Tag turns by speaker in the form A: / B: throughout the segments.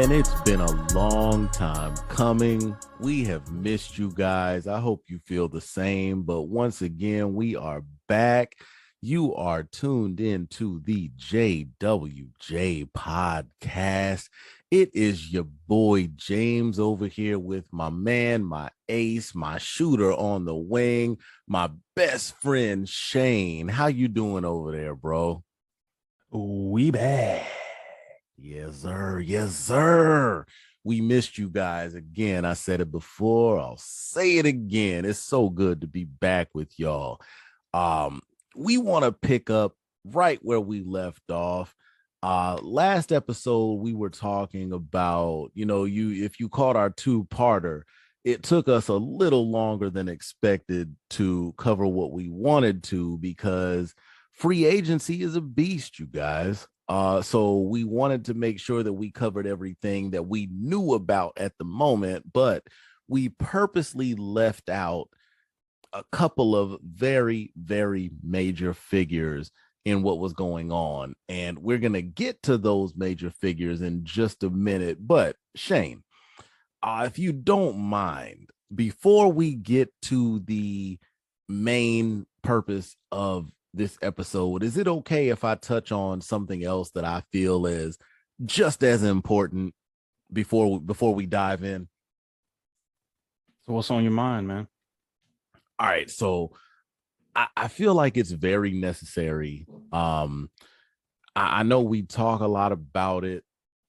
A: Man, it's been a long time coming. We have missed you guys. I hope you feel the same. But once again, we are back. You are tuned in to the JWJ podcast. It is your boy James over here with my man, my ace, my shooter on the wing, my best friend Shane. How you doing over there, bro?
B: We back.
A: Yes, sir. Yes, sir. We missed you guys again. I said it before. I'll say it again. It's so good to be back with y'all. Um, we want to pick up right where we left off. Last episode, we were talking about, if you caught our two-parter, it took us a little longer than expected to cover what we wanted to because free agency is a beast, you guys. So we wanted to make sure that we covered everything that we knew about at the moment, but we purposely left out a couple of very, very major figures in what was going on. And we're going to get to those major figures in just a minute. But Shane, if you don't mind, before we get to the main purpose of this episode, is it okay if I touch on something else that I feel is just as important before we dive in?
B: So what's on your mind, man?
A: All right, so I feel like it's very necessary. I know we talk a lot about it,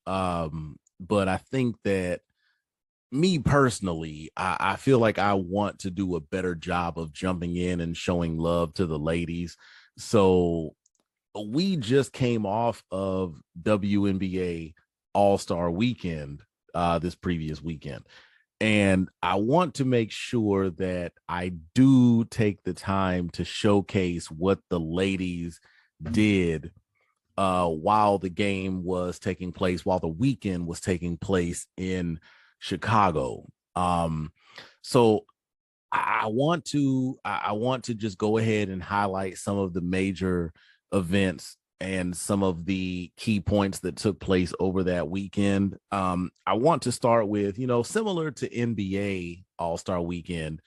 A: but I think that me personally, I feel like I want to do a better job of jumping in and showing love to the ladies. So we just came off of WNBA All-Star Weekend this previous weekend. And I want to make sure that I do take the time to showcase what the ladies did while the game was taking place, while the weekend was taking place in Chicago. So I want to just go ahead and highlight some of the major events and some of the key points that took place over that weekend. I want to start with, similar to NBA All-Star Weekend,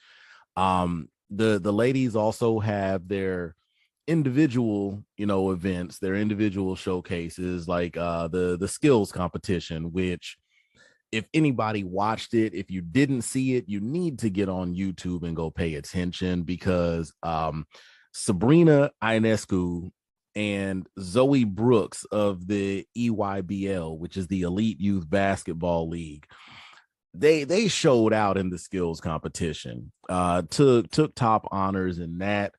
A: the ladies also have their individual, events, their individual showcases, like the skills competition, which if anybody watched it, if you didn't see it, you need to get on YouTube and go pay attention because Sabrina Ionescu and Zoe Brooks of the EYBL, which is the Elite Youth Basketball League, they showed out in the skills competition, took top honors in that.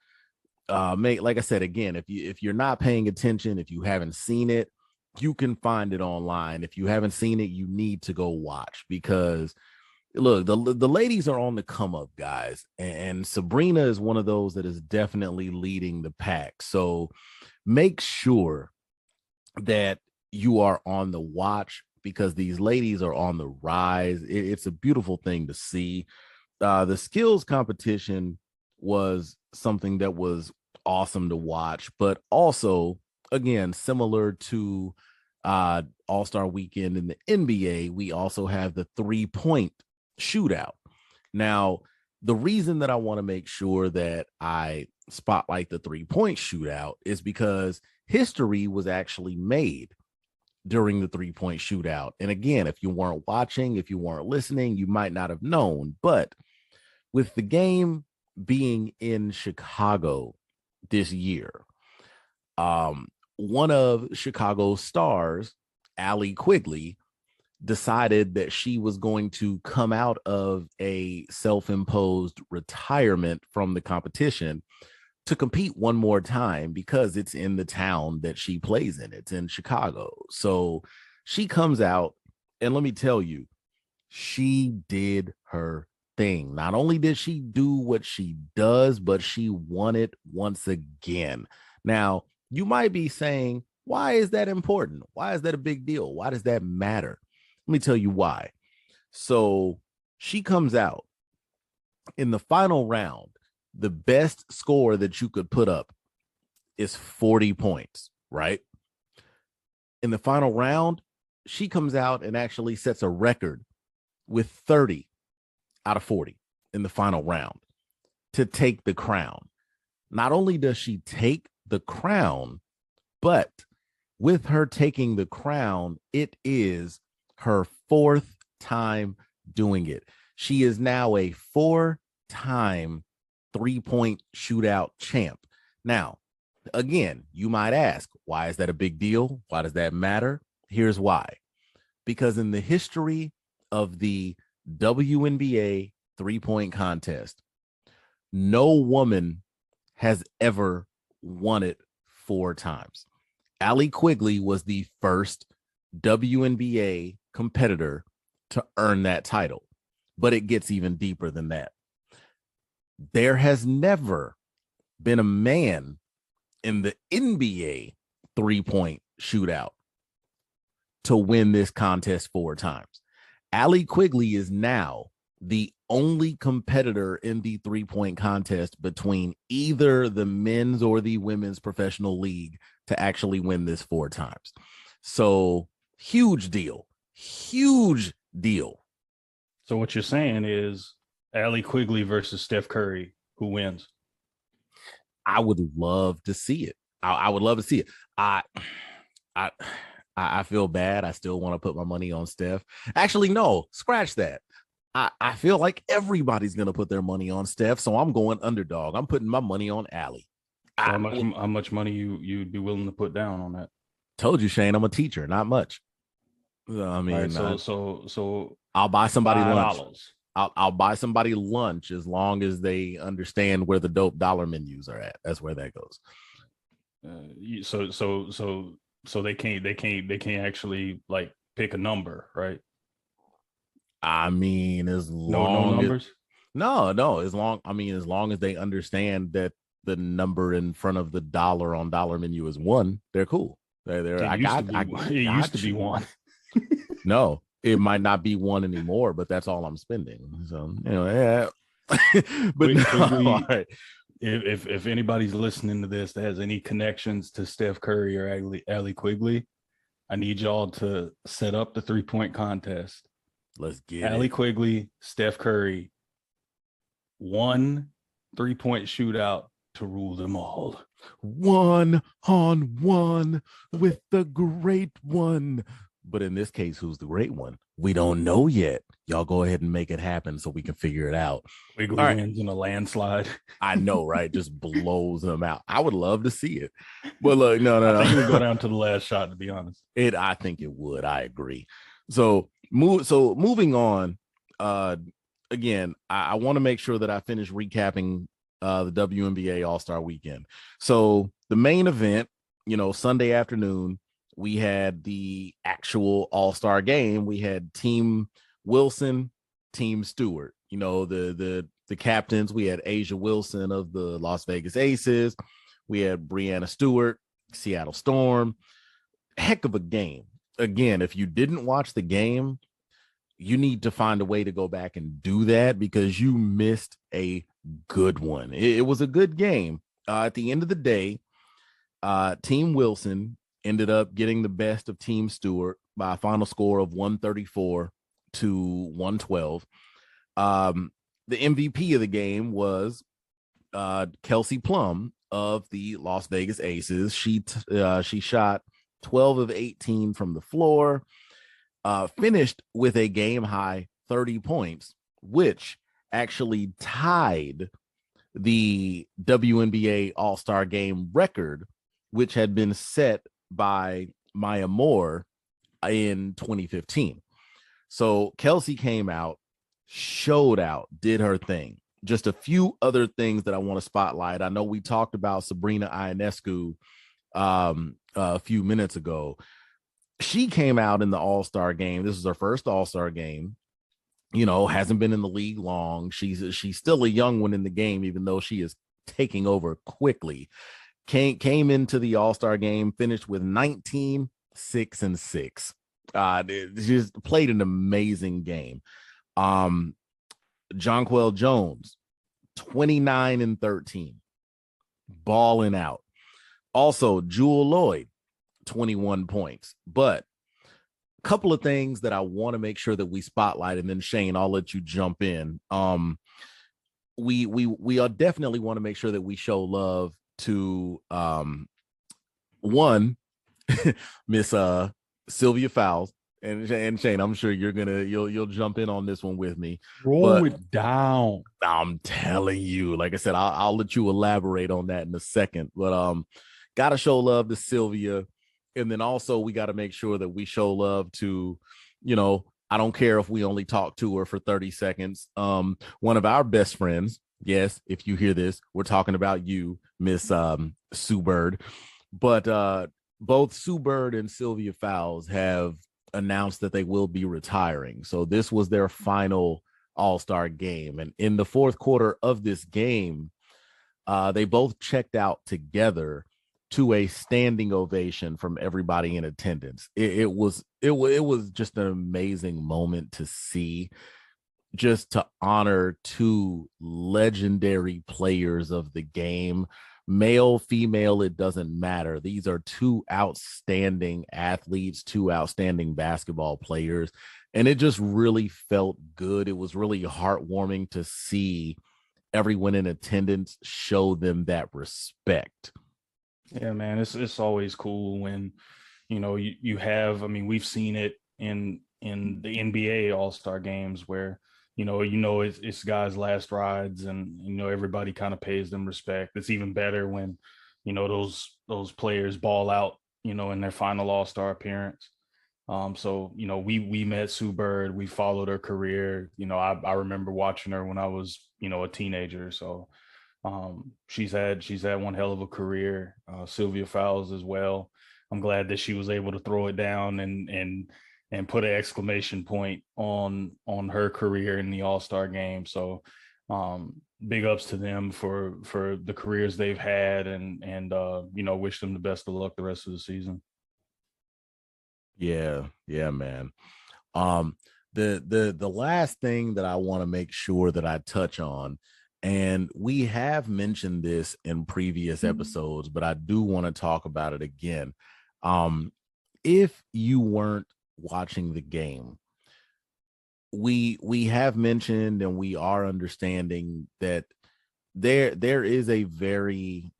A: Like I said, again, if you're not paying attention, if you haven't seen it, you can find it online. If you haven't seen it, you need to go watch because look, the ladies are on the come up, guys, and Sabrina is one of those that is definitely leading the pack. So make sure that you are on the watch because these ladies are on the rise. It's a beautiful thing to see. The skills competition was something that was awesome to watch, but also, again, similar to All-Star Weekend in the NBA, we also have the 3-point shootout. Now, the reason that I want to make sure that I spotlight the 3-point shootout is because history was actually made during the 3-point shootout. And again, if you weren't watching, if you weren't listening, you might not have known. But with the game being in Chicago this year, one of Chicago's stars, Allie Quigley, decided that she was going to come out of a self-imposed retirement from the competition to compete one more time because it's in the town that she plays in. It's in Chicago. So she comes out, and let me tell you, she did her thing. Not only did she do what she does, but she won it once again. Now, you might be saying, why is that important? Why is that a big deal? Why does that matter? Let me tell you why. So she comes out in the final round. The best score that you could put up is 40 points, right? In the final round, she comes out and actually sets a record with 30 out of 40 in the final round to take the crown. Not only does she take the crown, but with her taking the crown, it is her fourth time doing it. She is now a 4-time three-point shootout champ. Now, again, you might ask, why is that a big deal? Why does that matter? Here's why. Because in the history of the WNBA three-point contest, no woman has ever won it 4 times. Allie Quigley was the first WNBA competitor to earn that title, but it gets even deeper than that. There has never been a man in the NBA three-point shootout to win this contest 4 times. Allie Quigley is now the only competitor in the three-point contest between either the men's or the women's professional league to actually win this 4 times. So huge deal. Huge deal.
B: So what you're saying is Allie Quigley versus Steph Curry, who wins?
A: I would love to see it. I would love to see it. I feel bad. I still want to put my money on Steph. Actually, no, scratch that. I feel like everybody's going to put their money on Steph, so I'm going underdog. I'm putting my money on Allie.
B: So how much money you'd be willing to put down on that?
A: Told you, Shane, I'm a teacher, not much. I mean,
B: right, so
A: I'll buy somebody lunch.
B: $5.
A: I'll buy somebody lunch as long as they understand where the dope dollar menus are at. That's where that goes.
B: So they can't actually like pick a number, right?
A: I mean, as long
B: no numbers.
A: As long as they understand that the number in front of the dollar on dollar menu is 1, they're cool.
B: It used to be 1.
A: No, it might not be 1 anymore, but that's all I'm spending. So, yeah. But
B: all right. If anybody's listening to this that has any connections to Steph Curry or Allie Quigley, I need y'all to set up the 3-point contest.
A: Let's get
B: Allie Quigley, Steph Curry, 1 3-point shootout to rule them all.
A: 1-on-1 with the great one. But in this case, who's the great one? We don't know yet. Y'all go ahead and make it happen so we can figure it out.
B: Quigley wins in a landslide.
A: I know, right? Just blows them out. I would love to see it. But look, no.
B: I think it would go down to the last shot, to be honest.
A: I think it would. I agree. So moving on. Again, I want to make sure that I finish recapping the WNBA All-Star Weekend. So the main event, Sunday afternoon, we had the actual All-Star game. We had Team Wilson, Team Stewart. The captains. We had Asia Wilson of the Las Vegas Aces. We had Breanna Stewart, Seattle Storm. Heck of a game. Again, if you didn't watch the game, you need to find a way to go back and do that because you missed a good one. It was a good game. At the end of the day, Team Wilson ended up getting the best of Team Stewart by a final score of 134 to 112. The MVP of the game was Kelsey Plum of the Las Vegas Aces. She shot 12 of 18 from the floor, finished with a game high 30 points, which actually tied the WNBA All-Star Game record, which had been set by Maya Moore in 2015. So Kelsey came out, showed out, did her thing. Just a few other things that I want to spotlight. I know we talked about Sabrina Ionescu a few minutes ago. She came out in the All-Star game. This is her first All-Star game. Hasn't been in the league long. She's still a young one in the game, even though she is taking over quickly. Came into the All-Star game, finished with 19, 6, and 6. Just played an amazing game. Jonquel Jones, 29 and 13, balling out. Also, Jewel Lloyd, 21 points. But couple of things that I want to make sure that we spotlight, and then Shane, I'll let you jump in. We are definitely want to make sure that we show love to one Miss Sylvia Fowles, and Shane, I'm sure you'll jump in on this one with me.
B: Roll
A: But
B: it down.
A: I'm telling you, like I said, I'll let you elaborate on that in a second. But gotta show love to Sylvia. And then also we got to make sure that we show love to, I don't care if we only talk to her for 30 seconds. One of our best friends, yes, if you hear this, we're talking about you, Miss Sue Bird. But both Sue Bird and Sylvia Fowles have announced that they will be retiring. So this was their final All-Star game. And in the fourth quarter of this game, they both checked out together to a standing ovation from everybody in attendance. It was just an amazing moment to see, just to honor two legendary players of the game. Male, female, it doesn't matter. These are two outstanding athletes, two outstanding basketball players. And it just really felt good. It was really heartwarming to see everyone in attendance show them that respect.
B: Yeah, man, it's always cool when you have. I mean, we've seen it in the NBA All-Star games where it's guys' last rides, and everybody kind of pays them respect. It's even better when those players ball out in their final All-Star appearance. So we met Sue Bird, we followed her career. I remember watching her when I was a teenager. So she's had one hell of a career. Sylvia Fowles as well. I'm glad that she was able to throw it down and put an exclamation point on her career in the All-Star game. So big ups to them for the careers they've had, and wish them the best of luck the rest of the season.
A: Yeah, man. The last thing that I want to make sure that I touch on, and we have mentioned this in previous episodes, but I do want to talk about it again. If you weren't watching the game, we have mentioned, and we are understanding that there is a very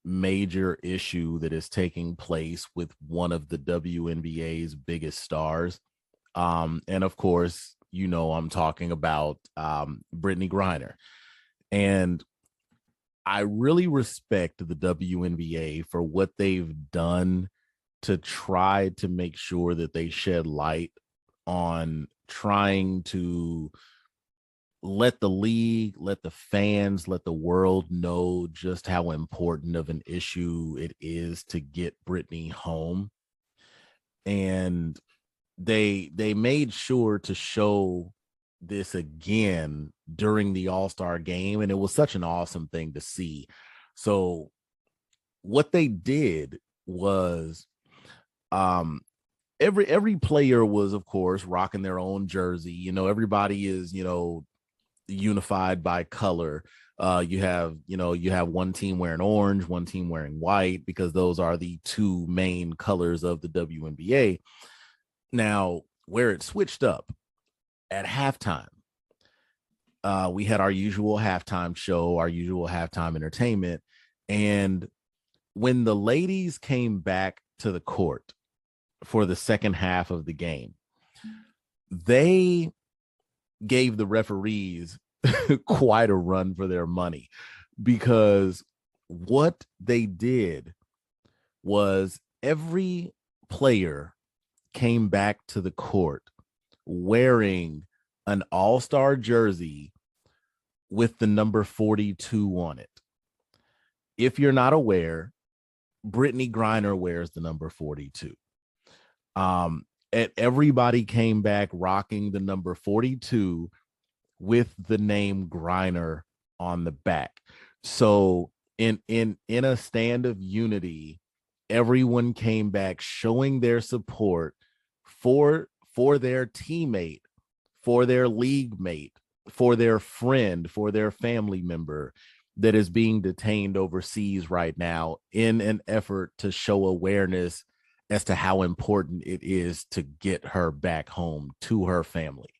A: major issue that is taking place with one of the WNBA's biggest stars. And of course, I'm talking about Brittney Griner. And I really respect the WNBA for what they've done to try to make sure that they shed light on trying to let the league, let the fans, let the world know just how important of an issue it is to get Brittney home. And they made sure to show this again during the All-Star game, and it was such an awesome thing to see. So what they did was every player was, of course, rocking their own jersey. Everybody is unified by color. You have one team wearing orange, one team wearing white, because those are the two main colors of the WNBA. Now, where it switched up at halftime, we had our usual halftime show, our usual halftime entertainment. And when the ladies came back to the court for the second half of the game, they gave the referees quite a run for their money, because what they did was every player came back to the court wearing an All-Star jersey with the number 42 on it. If you're not aware, Brittany Griner wears the number 42. And everybody came back rocking the number 42 with the name Griner on the back. So in a stand of unity, everyone came back showing their support for their teammate, for their league mate, for their friend, for their family member that is being detained overseas right now, in an effort to show awareness as to how important it is to get her back home to her family.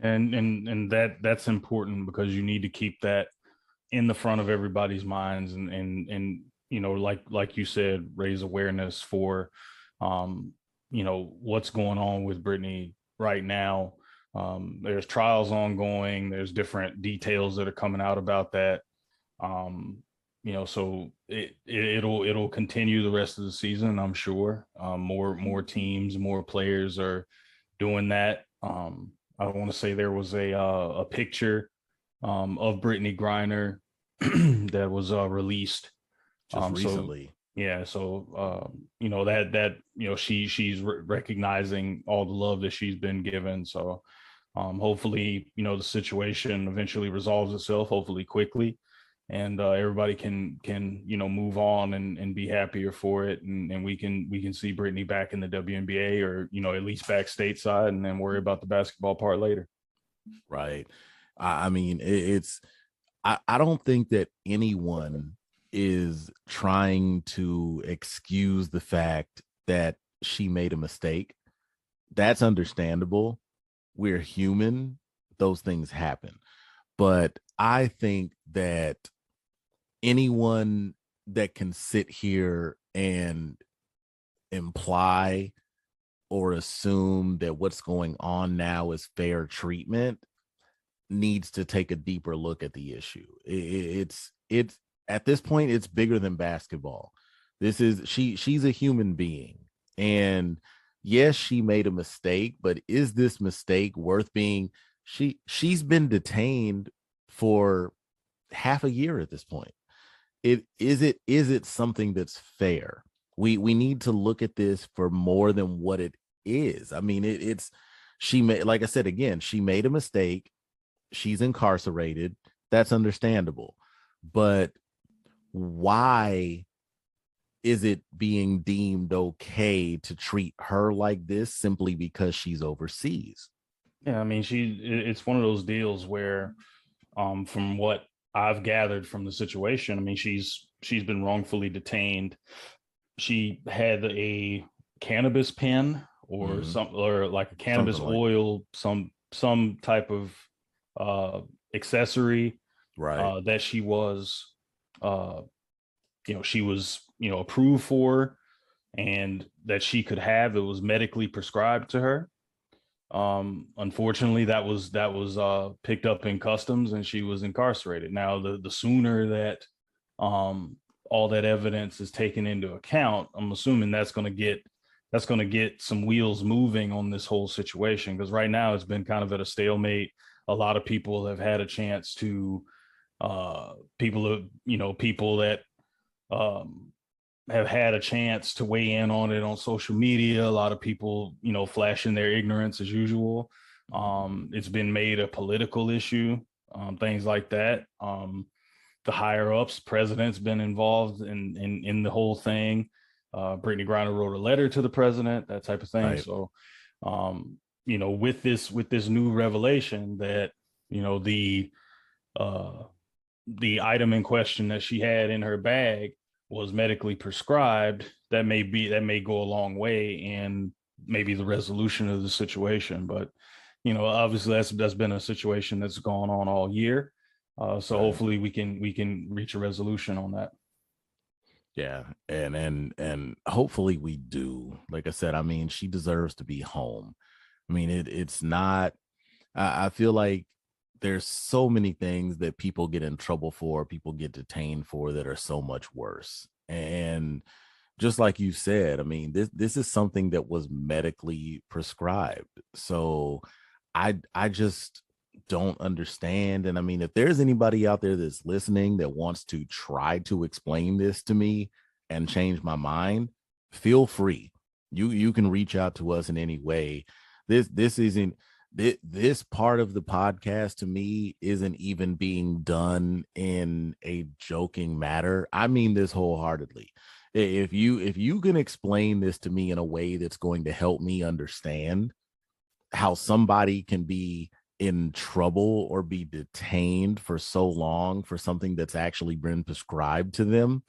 B: And that's important because you need to keep that in the front of everybody's minds, and like you said, raise awareness for what's going on with Brittney right now. There's trials ongoing, there's different details that are coming out about that. So it'll continue the rest of the season, I'm sure. More teams, more players are doing that. I want to say there was a picture of Brittany Griner that was released
A: just recently.
B: She's recognizing all the love that she's been given. So hopefully, the situation eventually resolves itself, hopefully quickly, and everybody can move on and be happier for it, and we can see Brittney back in the WNBA, or at least back stateside, and then worry about the basketball part later.
A: Right. I mean, I don't think that anyone is trying to excuse the fact that she made a mistake. That's understandable. We're human. Those things happen. But I think that anyone that can sit here and imply or assume that what's going on now is fair treatment needs to take a deeper look at the issue. It's at this point, it's bigger than basketball. She's a human being, and yes, she made a mistake, but is this mistake worth being? She's been detained for half a year at this point. Is it something that's fair? We need to look at this for more than what it is. I mean, she made, like I said again, she made a mistake. She's incarcerated. That's understandable. But why is it being deemed okay to treat her like this simply because she's overseas?
B: Yeah, I mean, it's one of those deals where, from what I've gathered from the situation, I mean, she's been wrongfully detained. She had a cannabis pen or or like a cannabis oil, some type of accessory,
A: right,
B: that she was approved for, and that she could have, it was medically prescribed to her. Unfortunately, that was picked up in customs, and she was incarcerated. Now the sooner that all that evidence is taken into account, I'm assuming that's going to get some wheels moving on this whole situation, because right now it's been kind of at a stalemate. A lot of people have had a chance to people that have had a chance to weigh in on it on social media. A lot of people, flashing their ignorance as usual. It's been made a political issue, things like that. The higher ups, president's been involved in the whole thing. Brittany Griner wrote a letter to the president, that type of thing.
A: right.
B: So, with this new revelation that, the item in question that she had in her bag was medically prescribed, that may go a long way in maybe the resolution of the situation. But obviously that's been a situation that's gone on all year. So right. Hopefully we can reach a resolution on that.
A: Yeah, and hopefully we do. Like I said, I mean, she deserves to be home. I mean, it's not. I feel like there's so many things that people get in trouble for, people get detained for, that are so much worse. And just like you said, I mean, this is something that was medically prescribed. So I just don't understand. And I mean, if there's anybody out there that's listening that wants to try to explain this to me and change my mind, feel free. You can reach out to us in any way. This part of the podcast, to me, isn't even being done in a joking matter. I mean this wholeheartedly. If you can explain this to me in a way that's going to help me understand how somebody can be in trouble or be detained for so long for something that's actually been prescribed to them,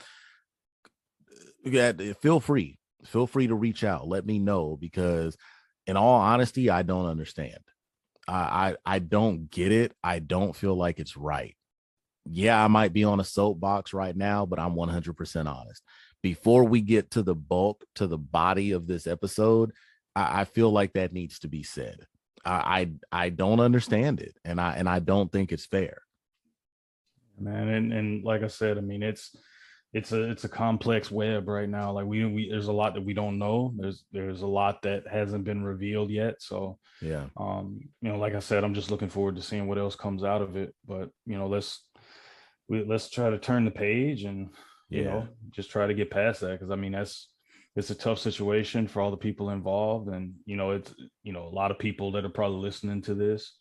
A: yeah, feel free. feel free to reach out. Let me know, because in all honesty, I don't understand. I don't get it. I don't feel like it's right. Yeah, I might be on a soapbox right now, but I'm 100% honest. Before we get to the bulk, to the body of this episode, I feel like that needs to be said. I don't understand it, and I don't think it's fair.
B: Man, and like I said, I mean, it's a complex web right now. Like we there's a lot that we don't know. There's a lot that hasn't been revealed yet. So
A: Yeah,
B: like I said, I'm just looking forward to seeing what else comes out of it. But let's try to turn the page and
A: yeah,
B: just try to get past that, because I mean it's a tough situation for all the people involved, and it's a lot of people that are probably listening to this.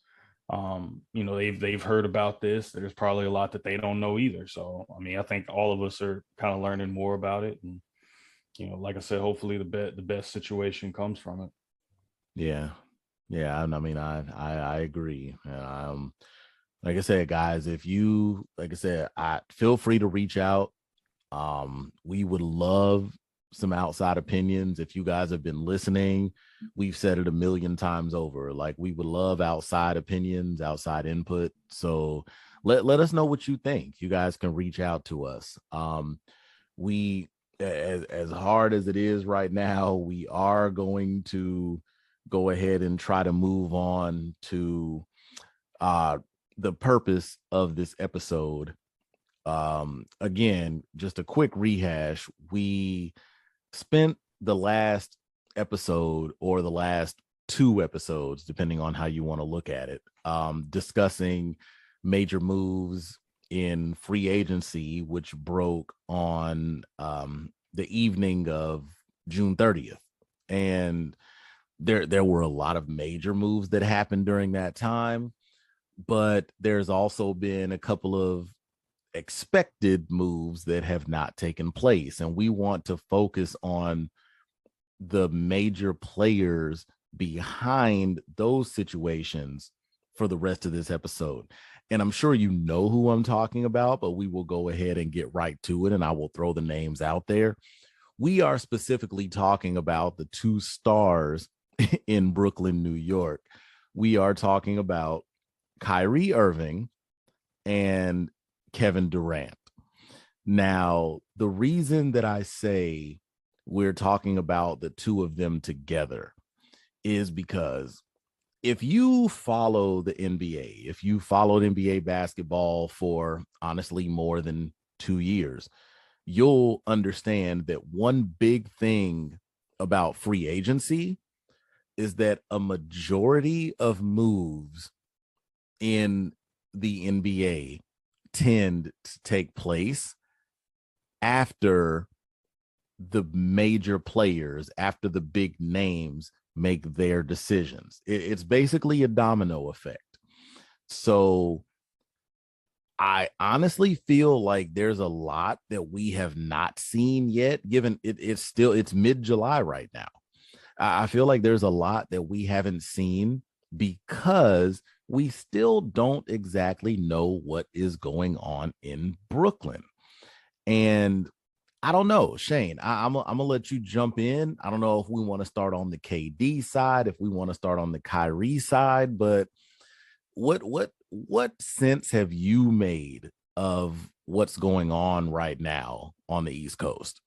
B: They've heard about this. There's probably a lot that they don't know either. So I mean, I think all of us are kind of learning more about it, and like I said, hopefully the best situation comes from it.
A: yeah, yeah. I mean, I agree. Like I said, guys, if you, like I said, I feel free to reach out. We would love some outside opinions. If you guys have been listening, we've said it a million times over. Like, we would love outside opinions, outside input. So let us know what you think. You guys can reach out to us. We, as hard as it is right now, we are going to go ahead and try to move on to uh the purpose of this episode. Again, just a quick rehash. We spent the last episode, or the last two episodes, depending on how you want to look at it, discussing major moves in free agency, which broke on the evening of June 30th. And there were a lot of major moves that happened during that time, but there's also been a couple of expected moves that have not taken place. And we want to focus on the major players behind those situations for the rest of this episode. And I'm sure you know who I'm talking about, but we will go ahead and get right to it, and I will throw the names out there. We are specifically talking about the two stars in Brooklyn, New York. We are talking about Kyrie Irving and Kevin Durant. Now, the reason that I say we're talking about the two of them together is because if you follow the NBA, if you followed NBA basketball for honestly more than 2 years, you'll understand that one big thing about free agency is that a majority of moves in the NBA tend to take place after the major players, after the big names make their decisions. It's basically a domino effect. So I honestly feel like there's a lot that we have not seen yet, given it's mid-July right now. I feel like there's a lot that we haven't seen because we still don't exactly know what is going on in Brooklyn. And I don't know, Shane, I'm gonna let you jump in. I don't know if we want to start on the KD side, if we want to start on the Kyrie side, but what sense have you made of what's going on right now on the East Coast?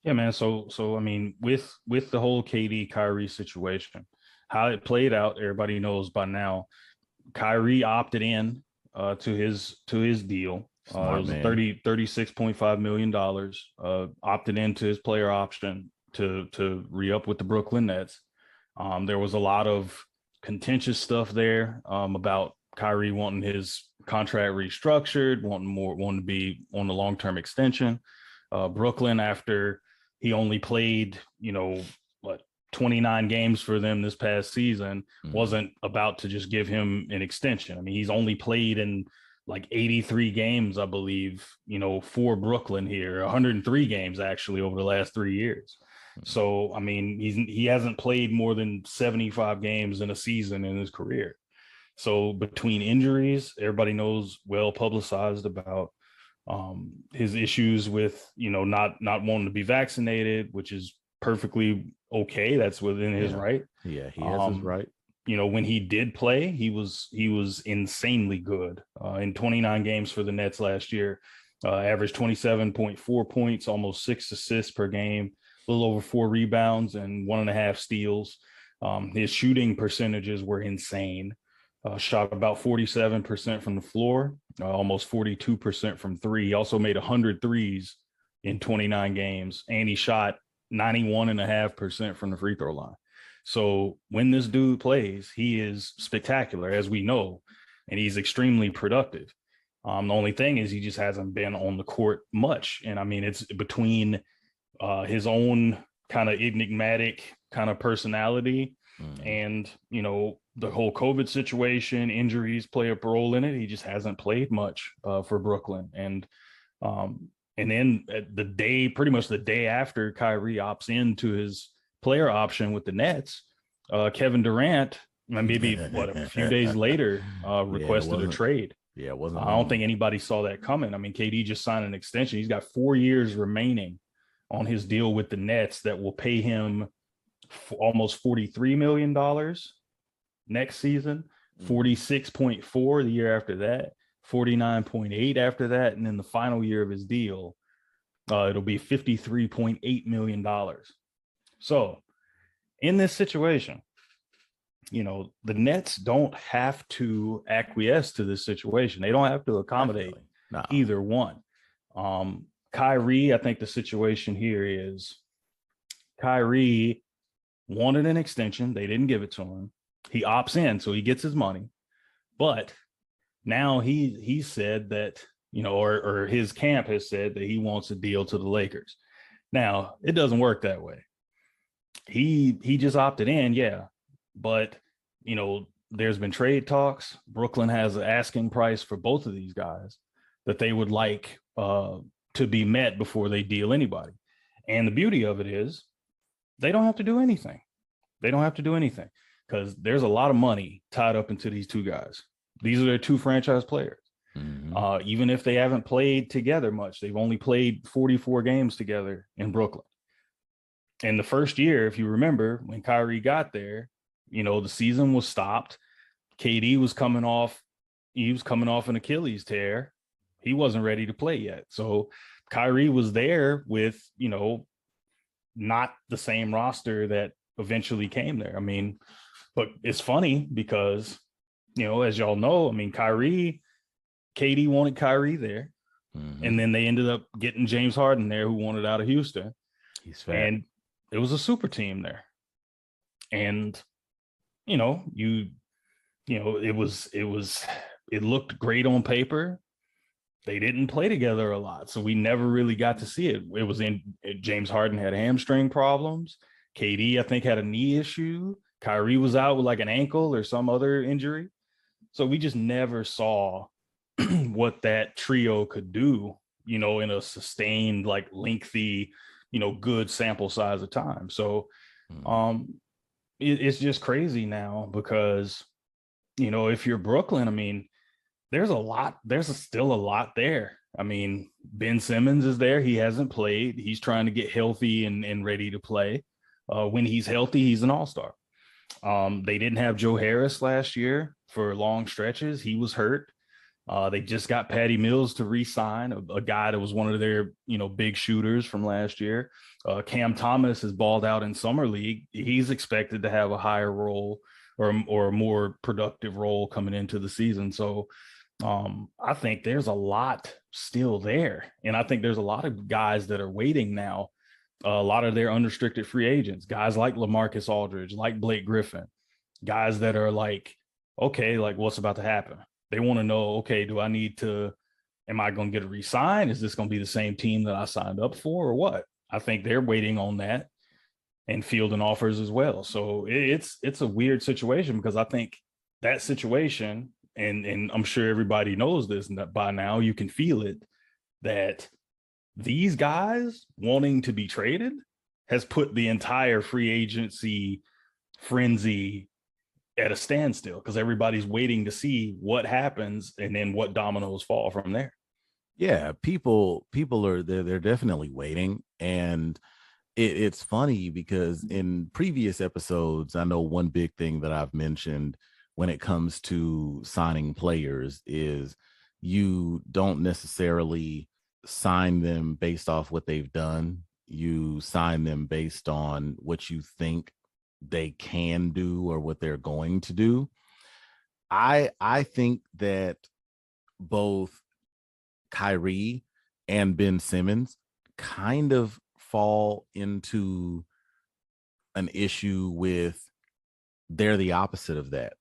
B: Yeah, man. So I mean, with the whole KD Kyrie situation, how it played out, everybody knows by now. Kyrie opted in to his deal. It
A: Smart
B: was a
A: man.
B: 36.5 million dollars. Opted into his player option to re-up with the Brooklyn Nets. There was a lot of contentious stuff there about Kyrie wanting his contract restructured, wanting to be on the long-term extension. Brooklyn, after he only played, what, 29 games for them this past season, wasn't about to just give him an extension. I mean, he's only played in like 83 games, I believe, for Brooklyn here, 103 games actually over the last 3 years. So, I mean, he hasn't played more than 75 games in a season in his career. So between injuries, everybody knows, well publicized about his issues with not wanting to be vaccinated, which is perfectly okay. That's within his right.
A: Yeah, he has his right.
B: When he did play, he was insanely good in 29 games for the Nets last year. Averaged 27.4 points, almost 6 assists per game, a little over 4 rebounds and 1.5 steals. His shooting percentages were insane. Shot about 47% from the floor, almost 42% from three. He also made 100 threes in 29 games, and he shot 91.5% from the free throw line. So when this dude plays, he is spectacular, as we know, and he's extremely productive. The only thing is he just hasn't been on the court much. And I mean, it's between his own kind of enigmatic kind of personality and, the whole COVID situation, injuries play a role in it. He just hasn't played much for Brooklyn. And then pretty much the day after Kyrie opts into his player option with the Nets, Kevin Durant, maybe a few days later, requested a trade.
A: Yeah, it wasn't.
B: I don't think anybody saw that coming. I mean, KD just signed an extension. He's got 4 years remaining on his deal with the Nets that will pay him almost $43 million next season, 46.4 the year after that, 49.8 after that, and then the final year of his deal, it'll be $53.8 million. So in this situation, the Nets don't have to acquiesce to this situation. They don't have to accommodate either one. Kyrie, I think the situation here is Kyrie wanted an extension. They didn't give it to him. He opts in, so he gets his money. But now he said that, or his camp has said that he wants a deal to the Lakers. Now, it doesn't work that way. He just opted in, yeah. But, there's been trade talks. Brooklyn has an asking price for both of these guys that they would like to be met before they deal anybody. And the beauty of it is they don't have to do anything. They don't have to do anything because there's a lot of money tied up into these two guys. These are their two franchise players. Mm-hmm. Even if they haven't played together much, they've only played 44 games together in Brooklyn. And the first year, if you remember, when Kyrie got there, the season was stopped. KD was coming off. He was coming off an Achilles tear. He wasn't ready to play yet. So Kyrie was there with, not the same roster that eventually came there. I mean, but it's funny because, as y'all know, I mean, KD wanted Kyrie there. Mm-hmm. And then they ended up getting James Harden there, who wanted out of Houston.
A: He's fat.
B: And it was a super team there. And, it looked great on paper. They didn't play together a lot, so we never really got to see it. It was James Harden had hamstring problems. KD, I think, had a knee issue. Kyrie was out with like an ankle or some other injury. So we just never saw what that trio could do, in a sustained, like lengthy, good sample size of time. So it's just crazy now because, if you're Brooklyn, I mean, there's still a lot there. I mean, Ben Simmons is there. He hasn't played. He's trying to get healthy and ready to play. When he's healthy, he's an all-star. They didn't have Joe Harris last year for long stretches. He was hurt. They just got Patty Mills to re-sign, a guy that was one of their, big shooters from last year. Cam Thomas has balled out in summer league. He's expected to have a higher role or a more productive role coming into the season. So I think there's a lot still there. And I think there's a lot of guys that are waiting now. A lot of their unrestricted free agents, guys like LaMarcus Aldridge, like Blake Griffin, guys that are like, okay, like what's about to happen? They want to know, okay, am I going to get a re-sign? Is this going to be the same team that I signed up for or what? I think they're waiting on that and fielding offers as well. So it's a weird situation because I think that situation, and I'm sure everybody knows this by now, you can feel it, that these guys wanting to be traded has put the entire free agency frenzy at a standstill because everybody's waiting to see what happens and then what dominoes fall from there.
A: Yeah, people are they're definitely waiting, and it's funny because in previous episodes, I know one big thing that I've mentioned when it comes to signing players is you don't necessarily sign them based off what they've done. You sign them based on what you think they can do or what they're going to do. I think that both Kyrie and Ben Simmons kind of fall into an issue with they're the opposite of that.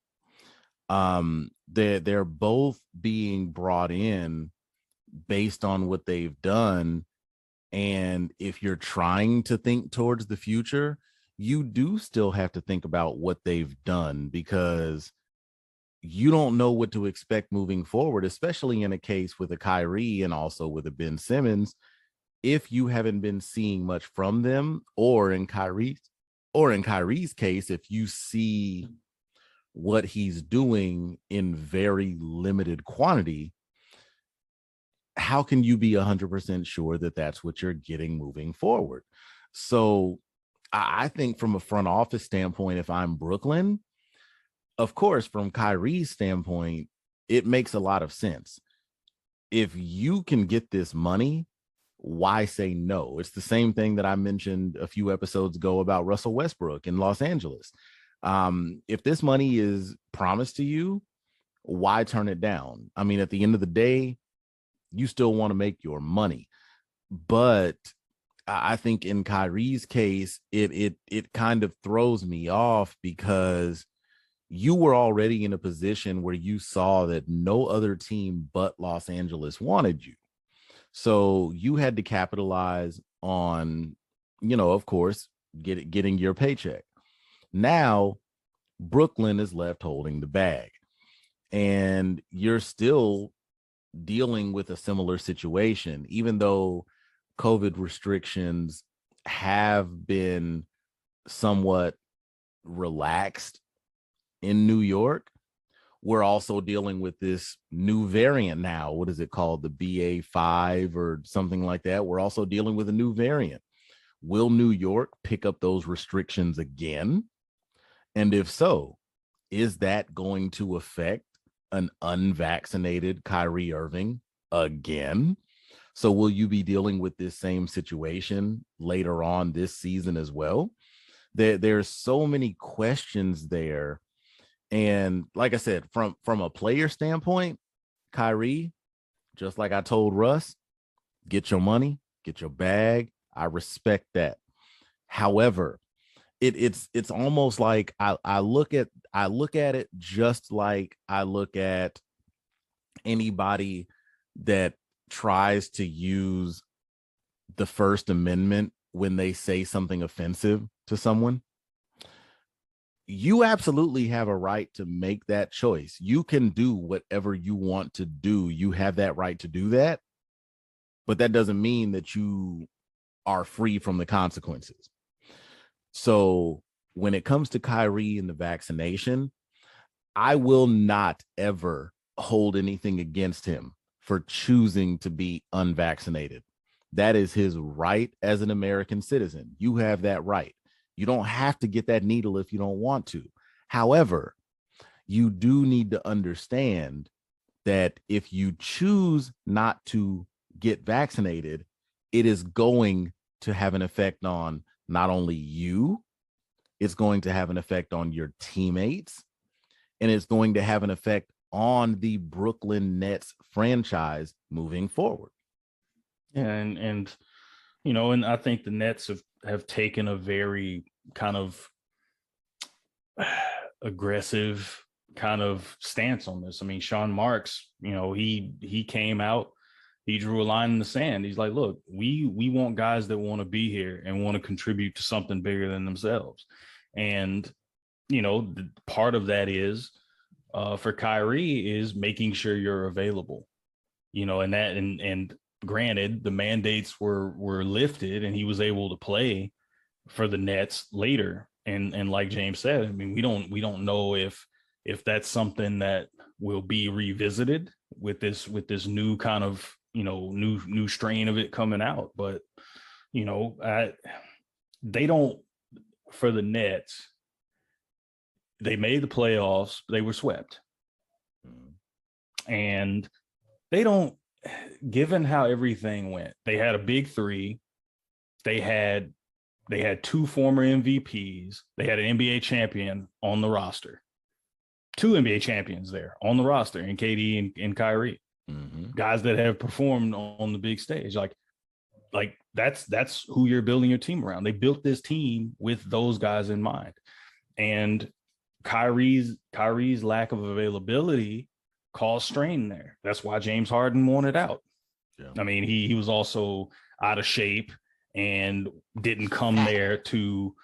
A: They're both being brought in based on what they've done. And if you're trying to think towards the future, you do still have to think about what they've done because you don't know what to expect moving forward, especially in a case with a Kyrie and also with a Ben Simmons. If you haven't been seeing much from them, or in Kyrie's case, if you see what he's doing in very limited quantity, how can you be 100% sure that that's what you're getting moving forward? So I think from a front office standpoint, if I'm Brooklyn, of course, from Kyrie's standpoint, it makes a lot of sense. If you can get this money, why say no? It's the same thing that I mentioned a few episodes ago about Russell Westbrook in Los Angeles. If this money is promised to you, why turn it down? I mean, at the end of the day, you still want to make your money. But I think in Kyrie's case, it kind of throws me off because you were already in a position where you saw that no other team but Los Angeles wanted you. So you had to capitalize on, of course, getting your paycheck. Now, Brooklyn is left holding the bag, and you're still dealing with a similar situation, even though COVID restrictions have been somewhat relaxed in New York. We're also dealing with this new variant now. What is it called? The BA5 or something like that. We're also dealing with a new variant. Will New York pick up those restrictions again? And if so, is that going to affect an unvaccinated Kyrie Irving again? So will you be dealing with this same situation later on this season as well? There's so many questions there. And like I said, from a player standpoint, Kyrie, just like I told Russ, get your money, get your bag. I respect that. However, it's almost like I look at it just like I look at anybody that tries to use the First Amendment when they say something offensive to someone. You absolutely have a right to make that choice. You can do whatever you want to do. You have that right to do that. But that doesn't mean that you are free from the consequences. So when it comes to Kyrie and the vaccination, I will not ever hold anything against him for choosing to be unvaccinated. That is his right as an American citizen. You have that right. You don't have to get that needle if you don't want to. However, you do need to understand that if you choose not to get vaccinated, it is going to have an effect on not only you, it's going to have an effect on your teammates, and it's going to have an effect on the Brooklyn Nets franchise moving forward.
B: Yeah, and and I think the Nets have taken a very kind of aggressive kind of stance on this. I mean, Sean Marks, he came out, he drew a line in the sand. He's like, look, we want guys that want to be here and want to contribute to something bigger than themselves. And, part of that is for Kyrie is making sure you're available, and granted, the mandates were lifted and he was able to play for the Nets later. And like James said, I mean, we don't know if that's something that will be revisited with this new kind of, new strain of it coming out. But, they don't, for the Nets, they made the playoffs, they were swept. And they don't, given how everything went, they had a big three. They had two former MVPs. They had an NBA champion on the roster. Two NBA champions there on the roster, and KD and Kyrie. Guys that have performed on the big stage. Like that's who you're building your team around. They built this team with those guys in mind. And Kyrie's lack of availability caused strain there. That's why James Harden wanted out. Yeah. I mean, he was also out of shape and didn't come there to,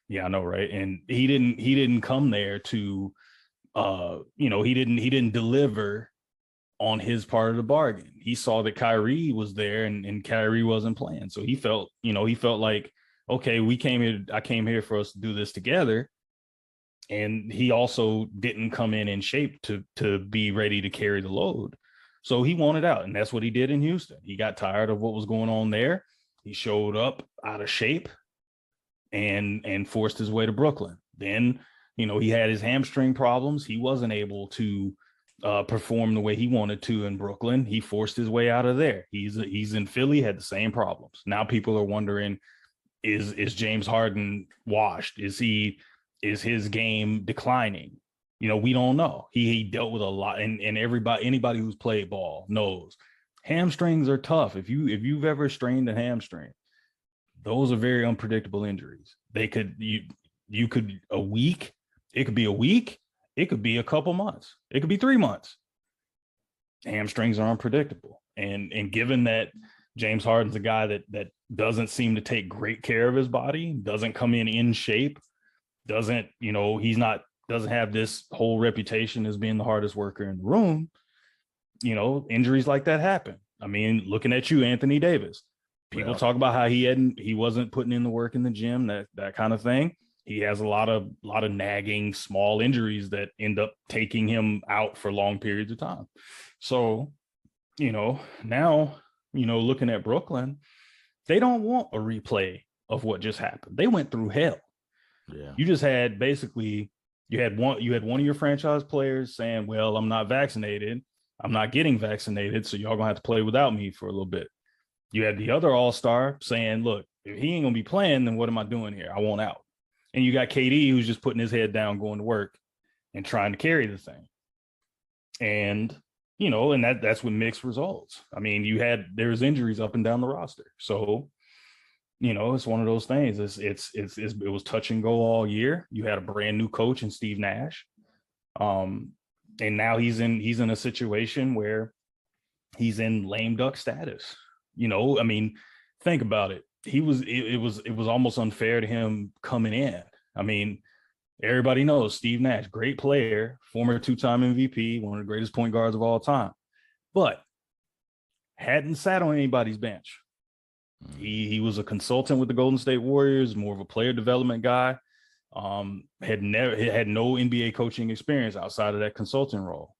B: yeah, I know, right? And he didn't come there to he didn't deliver on his part of the bargain. He saw that Kyrie was there and Kyrie wasn't playing. So he felt like, okay, I came here for us to do this together. And he also didn't come in shape to be ready to carry the load. So he wanted out. And that's what he did in Houston. He got tired of what was going on there. He showed up out of shape and forced his way to Brooklyn. Then, he had his hamstring problems. He wasn't able to perform the way he wanted to in Brooklyn. He forced his way out of there. He's in Philly, had the same problems. Now people are wondering, is James Harden washed? Is his game declining? We don't know. He dealt with a lot, and anybody who's played ball knows hamstrings are tough. If you've ever strained a hamstring, those are very unpredictable injuries. They could you could a week, it could be a week, it could be a couple months, it could be 3 months. Hamstrings are unpredictable. And given that James Harden's a guy that doesn't seem to take great care of his body, doesn't come in shape, doesn't have this whole reputation as being the hardest worker in the room, injuries like that happen. I mean, looking at you, Anthony Davis, people talk about how he wasn't putting in the work in the gym, that kind of thing. He has a lot of nagging small injuries that end up taking him out for long periods of time. So, now, looking at Brooklyn, they don't want a replay of what just happened. They went through hell. Yeah. You just had you had one of your franchise players saying, well, I'm not vaccinated. I'm not getting vaccinated. So y'all gonna have to play without me for a little bit. You had the other all-star saying, look, if he ain't gonna be playing, then what am I doing here? I want out. And you got KD who's just putting his head down, going to work and trying to carry the thing. And, and that's with mixed results. I mean, there's injuries up and down the roster. So, it's one of those things. It was touch and go all year. You had a brand new coach in Steve Nash. And now he's in a situation where he's in lame duck status. I mean, think about it. It was almost unfair to him coming in. I mean, everybody knows Steve Nash, great player, former 2-time MVP, one of the greatest point guards of all time, but hadn't sat on anybody's bench. He was a consultant with the Golden State Warriors, more of a player development guy. Had no NBA coaching experience outside of that consulting role.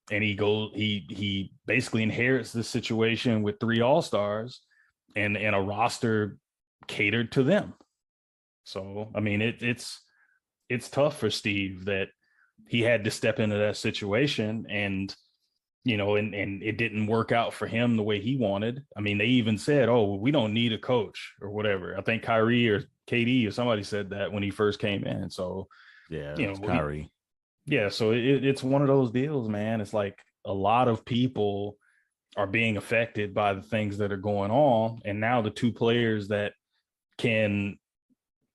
B: And he basically inherits this situation with 3 all-stars and a roster catered to them. So, I mean, it's tough for Steve that he had to step into that situation and it didn't work out for him the way he wanted. I mean, they even said, oh, we don't need a coach or whatever. I think Kyrie or KD or somebody said that when he first came in. So,
A: yeah, Kyrie.
B: So it's one of those deals, man. It's like a lot of people are being affected by the things that are going on. And now the 2 players that can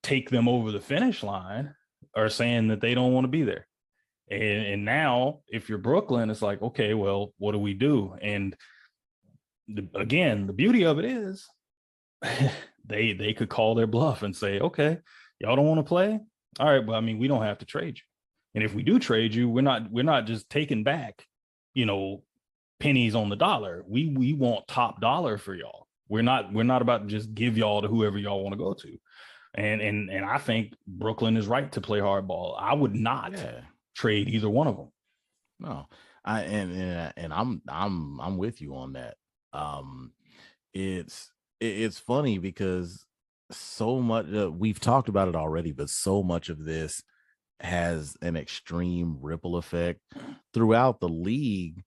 B: take them over the finish line are saying that they don't want to be there. And now if you're Brooklyn, it's like, okay, well, what do we do? And again, the beauty of it is they could call their bluff and say, okay, y'all don't want to play. All right. Well, I mean, we don't have to trade you. And if we do trade you, we're not just taking back, pennies on the dollar. We want top dollar for y'all. We're not about to just give y'all to whoever y'all want to go to. And I think Brooklyn is right to play hardball. I would not trade either one of them.
A: No, I'm with you on that. It's funny because so much, we've talked about it already, but so much of this has an extreme ripple effect throughout the league,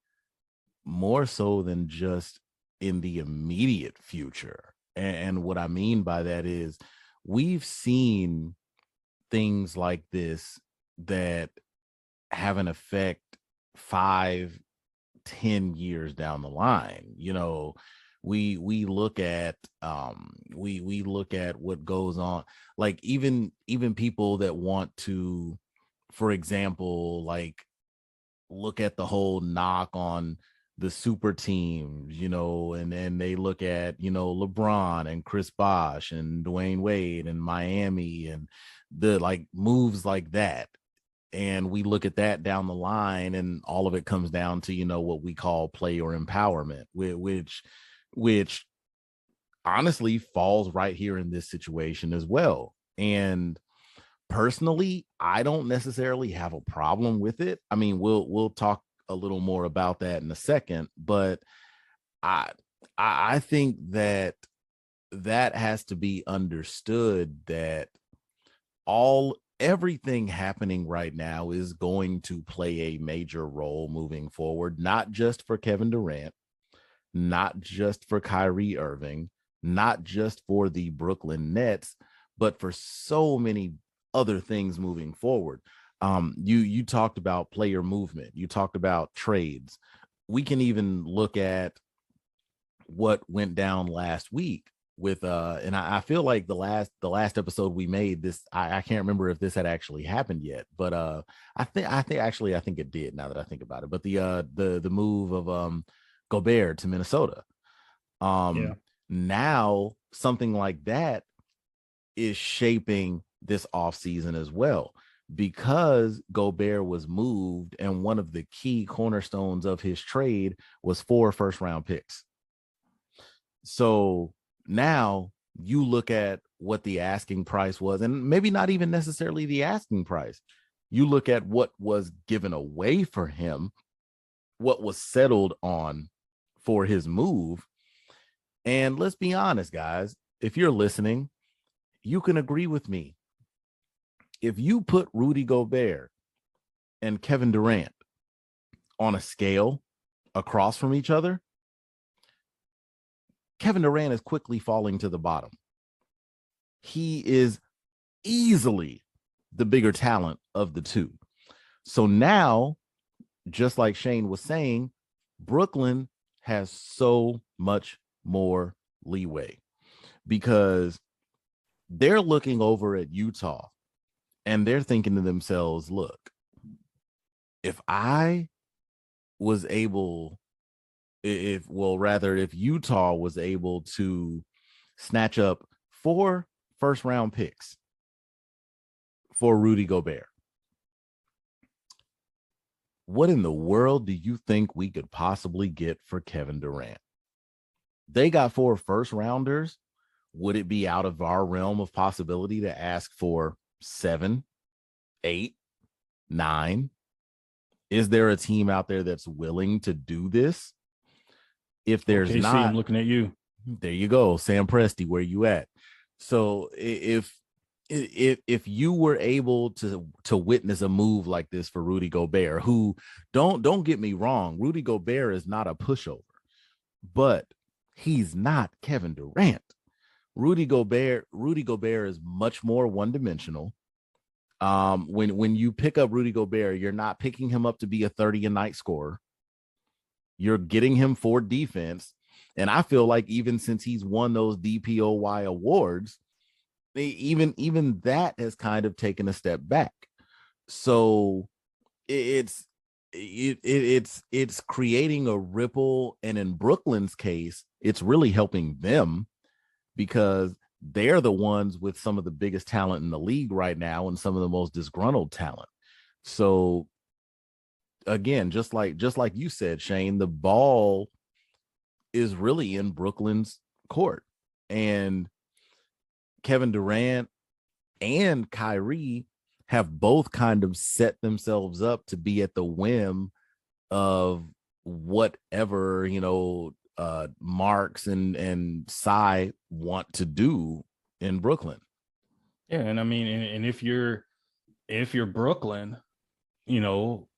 A: more so than just in the immediate future. And what I mean by that is we've seen things like this that have an effect 5, 10 years down the line. We look at we look at what goes on, like even people that want to, for example, like look at the whole knock on the super teams, and they look at, LeBron and Chris Bosh and Dwayne Wade and Miami and the like moves like that. And we look at that down the line, and all of it comes down to, what we call player empowerment, which honestly falls right here in this situation as well. And personally, I don't necessarily have a problem with it. I mean, we'll talk a little more about that in a second, but I I think that has to be understood, that everything happening right now is going to play a major role moving forward, not just for Kevin Durant, not just for Kyrie Irving, not just for the Brooklyn Nets, but for so many other things moving forward. You talked about player movement, you talked about trades. We can even look at what went down last week with and I feel like the last episode we made this, I can't remember if this had actually happened yet, but I think it did, now that I think about it. But the move of Gobert to Minnesota.
B: Yeah.
A: Now something like that is shaping this offseason as well, because Gobert was moved, and one of the key cornerstones of his trade was 4 first-round picks. So now you look at what the asking price was, and maybe not even necessarily the asking price. You look at what was given away for him, what was settled on for his move. And let's be honest, guys, if you're listening, you can agree with me. If you put Rudy Gobert and Kevin Durant on a scale across from each other, Kevin Durant is quickly falling to the bottom. He is easily the bigger talent of the two. So now, just like Shane was saying, Brooklyn has so much more leeway, because they're looking over at Utah and they're thinking to themselves, look, if I was able, if Utah was able to snatch up 4 first-round picks for Rudy Gobert, what in the world do you think we could possibly get for Kevin Durant? They got 4 first-rounders. Would it be out of our realm of possibility to ask for 7, 8, 9? Is there a team out there that's willing to do this? If there's
B: OKC,
A: not,
B: I'm looking at you.
A: there you go, Sam Presti, where you at? So if you were able to witness a move like this for Rudy Gobert, who, don't get me wrong, Rudy Gobert is not a pushover, but he's not Kevin Durant. Rudy Gobert is much more one-dimensional. When you pick up Rudy Gobert, you're not picking him up to be a 30-a-night scorer. You're getting him for defense. And I feel like even since he's won those DPOY awards, even that has kind of taken a step back. So it's creating a ripple, and in Brooklyn's case, it's really helping them, because they're the ones with some of the biggest talent in the league right now and some of the most disgruntled talent. So again, just like you said, Shane, the ball is really in Brooklyn's court, and Kevin Durant and Kyrie have both kind of set themselves up to be at the whim of whatever, Marks and Cy want to do in Brooklyn.
B: Yeah, and I mean, and if you're Brooklyn, you know,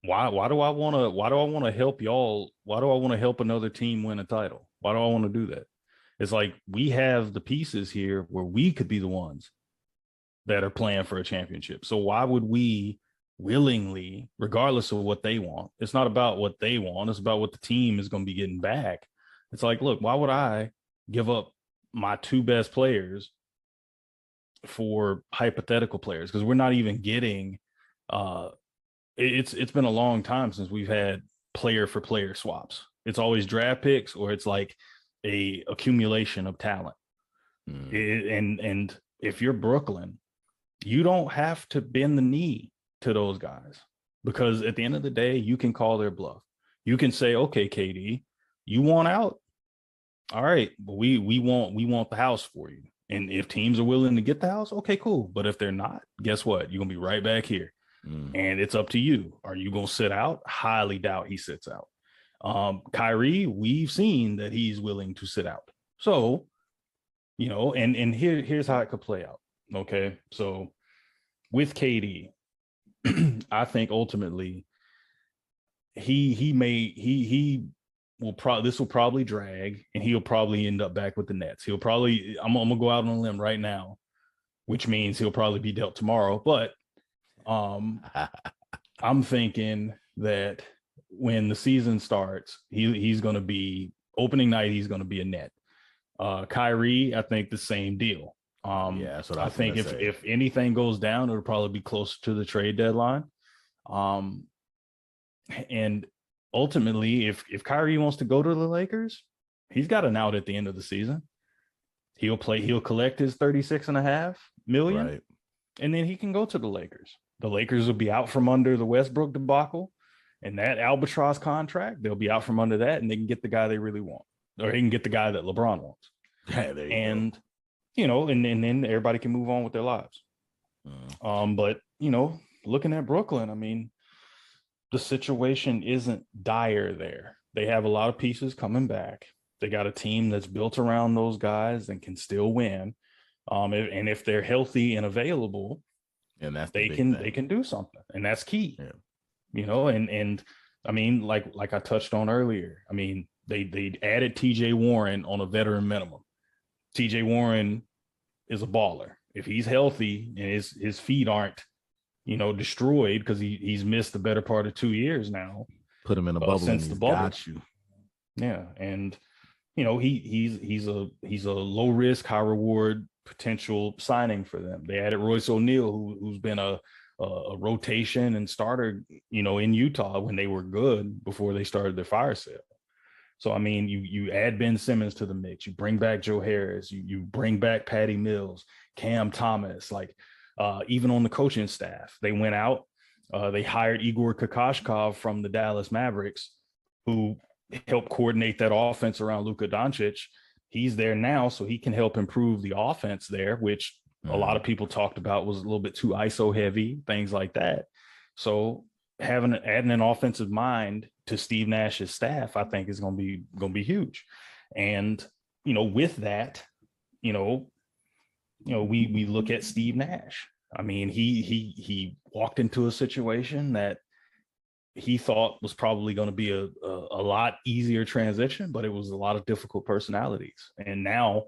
B: why do I want to help y'all? Why do I want to help another team win a title? Why do I want to do that? It's like we have the pieces here where we could be the ones that are playing for a championship. So why would we willingly, regardless of what they want? It's not about what they want, it's about what the team is going to be getting back. It's like, look, why would I give up my two best players for hypothetical players? Because we're not even getting it's been a long time since we've had player for player swaps. It's always draft picks, or it's like a accumulation of talent. And if you're Brooklyn, you don't have to bend the knee to those guys, because at the end of the day, you can call their bluff. You can say, okay, KD, you want out? All right, but we want the house for you. And if teams are willing to get the house, okay, cool. But if they're not, guess what? You're gonna be right back here. And it's up to you. Are you gonna sit out? Highly doubt he sits out. Kyrie, we've seen that he's willing to sit out. So, you know, and here's how it could play out. Okay, so with KD, I think ultimately he will probably, this will probably drag, and he'll probably end up back with the Nets. He'll probably, I'm gonna go out on a limb right now, which means he'll probably be dealt tomorrow. But I'm thinking that when the season starts, he's going to be opening night. He's going to be a Net. Kyrie, I think the same deal.
A: Yeah, that's what
B: I think if anything goes down, it'll probably be closer to the trade deadline. And ultimately, if Kyrie wants to go to the Lakers, he's got an out at the end of the season. He'll collect his 36.5 million,
A: right,
B: and then he can go to the Lakers. The Lakers will be out from under the Westbrook debacle and that albatross contract. They'll be out from under that, and they can get the guy they really want, or they can get the guy that LeBron wants.
A: Yeah, there you
B: and
A: go.
B: You know, and then everybody can move on with their lives. But you know, looking at Brooklyn, I mean, the situation isn't dire there. They have a lot of pieces coming back. They got a team that's built around those guys and can still win. And if they're healthy and available,
A: and that's
B: they can do something, and that's key.
A: Yeah.
B: You know, and I mean, like I touched on earlier, I mean, they added TJ Warren on a veteran minimum. TJ Warren is a baller. If he's healthy and his feet aren't, you know, destroyed, because he's missed the better part of 2 years now.
A: Put him in a bubble since the bubble. Got you.
B: Yeah, and you know, he's a low risk, high reward potential signing for them. They added Royce O'Neal, who's been a rotation and starter, you know, in Utah when they were good before they started their fire sale. So I mean, you add Ben Simmons to the mix, you bring back Joe Harris, you bring back Patty Mills, Cam Thomas, like even on the coaching staff, they went out, they hired Igor Kokoshkov from the Dallas Mavericks, who helped coordinate that offense around Luka Doncic. He's there now, so he can help improve the offense there, which a lot of people talked about was a little bit too ISO heavy, things like that. So adding an offensive mind to Steve Nash's staff, I think is going to be huge. And you know, with that, you know, we look at Steve Nash. I mean, he walked into a situation that he thought was probably going to be a lot easier transition, but it was a lot of difficult personalities. And now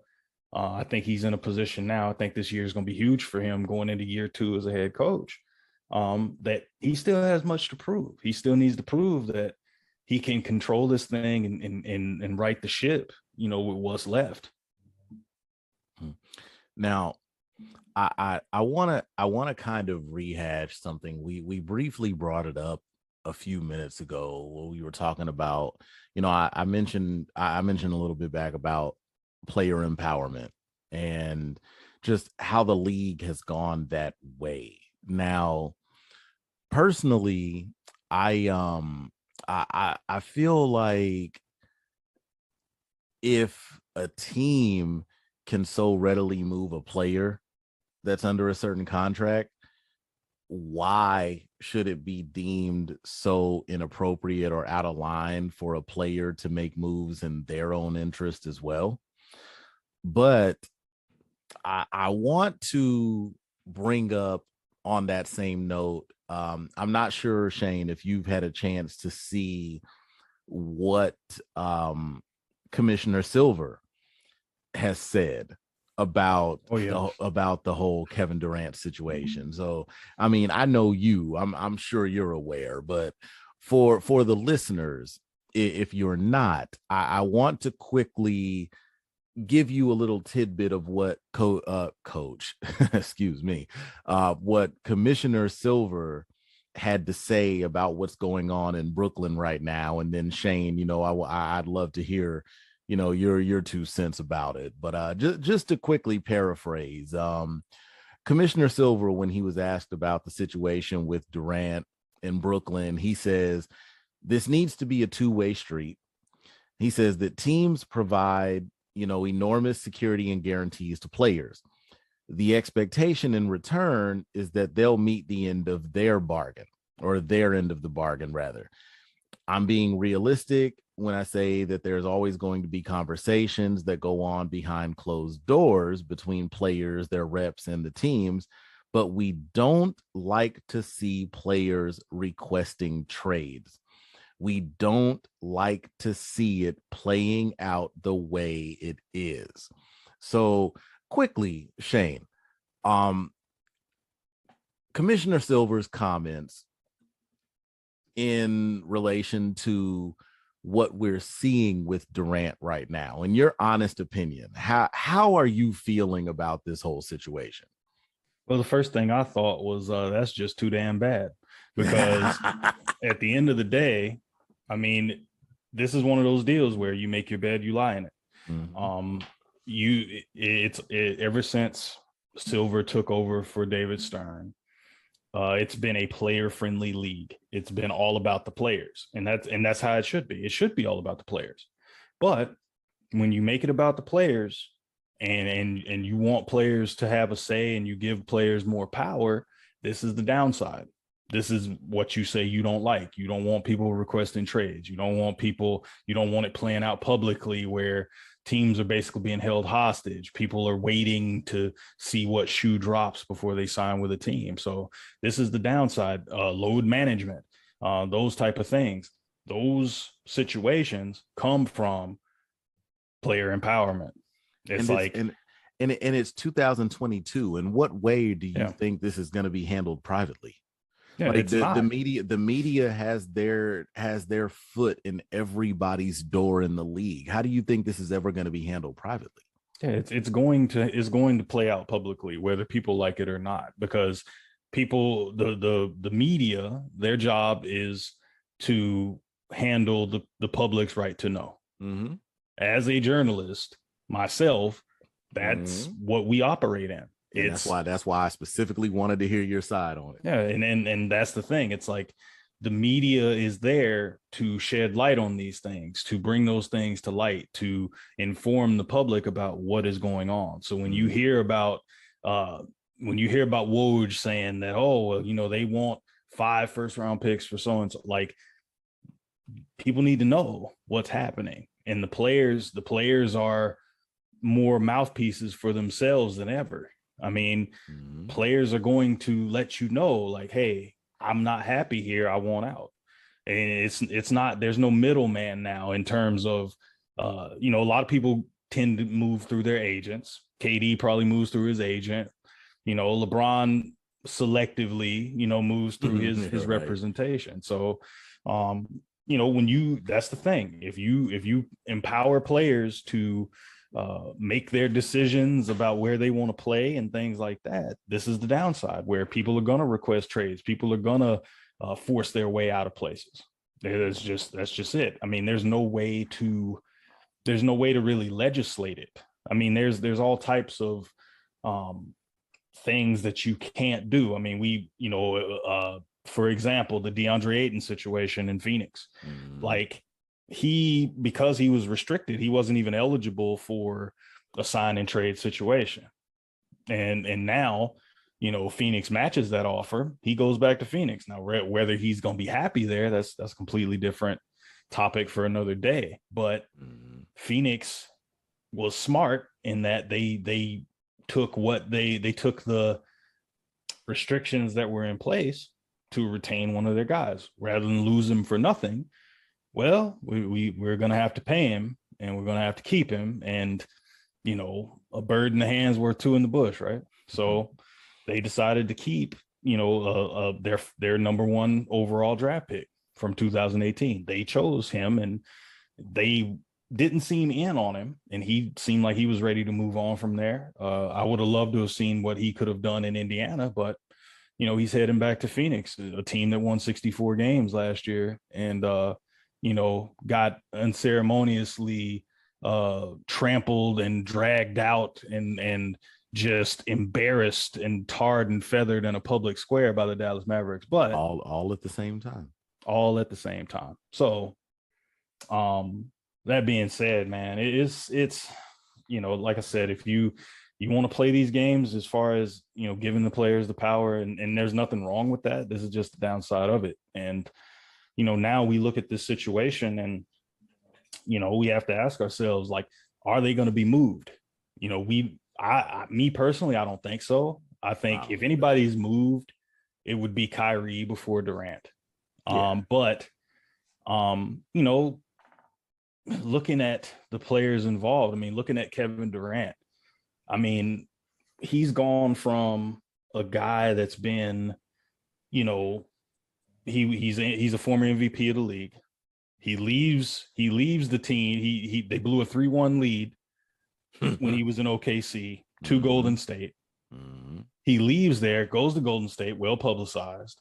B: I think he's in a position now. I think this year is going to be huge for him going into year 2 as a head coach, that he still has much to prove. He still needs to prove that he can control this thing and right the ship, you know, with what's left.
A: Now, I want to kind of rehash something. We briefly brought it up a few minutes ago when we were talking about, you know, I mentioned a little bit back about player empowerment and just how the league has gone that way. Now, personally, I feel like if a team can so readily move a player that's under a certain contract, why should it be deemed so inappropriate or out of line for a player to make moves in their own interest as well? But I want to bring up on that same note. I'm not sure, Shane, if you've had a chance to see what Commissioner Silver has said about about the whole Kevin Durant situation. So, I mean, I know you. I'm sure you're aware, but for the listeners, if you're not, I want to quickly give you a little tidbit of what coach excuse me, what Commissioner Silver had to say about what's going on in Brooklyn right now. And then Shane, I'd love to hear your 2 cents about it. But just to quickly paraphrase, Commissioner Silver, when he was asked about the situation with Durant in Brooklyn, he says this needs to be a two-way street. He says that teams provide enormous security and guarantees to players. The expectation in return is that they'll meet the end of their bargain, or their end of the bargain, rather. I'm being realistic when I say that there's always going to be conversations that go on behind closed doors between players, their reps, and the teams, but we don't like to see players requesting trades. We don't like to see it playing out the way it is. So quickly, Shane, Commissioner Silver's comments in relation to what we're seeing with Durant right now, in your honest opinion, how are you feeling about this whole situation?
B: Well, the first thing I thought was that's just too damn bad, because at the end of the day, I mean, this is one of those deals where you make your bed, you lie in it. Mm-hmm. Ever since Silver took over for David Stern, it's been a player-friendly league. It's been all about the players, and that's how it should be. It should be all about the players. But when you make it about the players, and you want players to have a say, and you give players more power, this is the downside. This is what you say you don't like. You don't want people requesting trades. You don't want it playing out publicly where teams are basically being held hostage. People are waiting to see what shoe drops before they sign with a team. So this is the downside. Load management, those type of things. Those situations come from player empowerment. It's
A: it's 2022. In what way do you think this is going to be handled privately?
B: Yeah, like
A: the media has their foot in everybody's door in the league. How do you think this is ever going to be handled privately?
B: Yeah, it's going to play out publicly, whether people like it or not, because people, the media, their job is to handle the public's right to know. Mm-hmm. As a journalist myself, that's what we operate in.
A: And that's why I specifically wanted to hear your side on it.
B: Yeah, and that's the thing. It's like the media is there to shed light on these things, to bring those things to light, to inform the public about what is going on. So when you hear about Woj saying that, they want 5 first-round picks for so and so, like, people need to know what's happening. And the players are more mouthpieces for themselves than ever. I mean, players are going to let you know, like, hey, I'm not happy here. I want out. And it's not, there's no middleman now in terms of, a lot of people tend to move through their agents. KD probably moves through his agent. LeBron selectively, moves through his representation. So, that's the thing. If you empower players to make their decisions about where they want to play and things like that, this is the downside, where people are going to request trades. People are going to force their way out of places. That's just it. I mean, there's no way to really legislate it. I mean, there's all types of things that you can't do. I mean, for example, the DeAndre Ayton situation in Phoenix, like, because he was restricted, he wasn't even eligible for a sign and trade situation. And now, Phoenix matches that offer. He goes back to Phoenix. Now, whether he's going to be happy there, that's a completely different topic for another day. But Phoenix was smart in that they took they took the restrictions that were in place to retain one of their guys rather than lose him for nothing. Well, we're going to have to pay him, and we're going to have to keep him. And, a bird in the hand's worth two in the bush, right? So they decided to keep, their number one overall draft pick from 2018. They chose him, and they didn't seem in on him, and he seemed like he was ready to move on from there. I would have loved to have seen what he could have done in Indiana, but he's heading back to Phoenix, a team that won 64 games last year, and got unceremoniously trampled and dragged out and just embarrassed and tarred and feathered in a public square by the Dallas Mavericks, but
A: all at the same time.
B: All at the same time. So, that being said, man, it's like I said, if you want to play these games as far as giving the players the power, and there's nothing wrong with that. This is just the downside of it. And now we look at this situation, and we have to ask ourselves, like, are they going to be moved? Me personally, I don't think so. I think if anybody's moved, it would be Kyrie before Durant.
A: Yeah.
B: But looking at the players involved, I mean, looking at Kevin Durant, I mean, he's gone from a guy that's been, he's a former MVP of the league. He leaves the team. They blew a 3-1 lead when he was in OKC to Golden State. He leaves there, goes to Golden State, well publicized,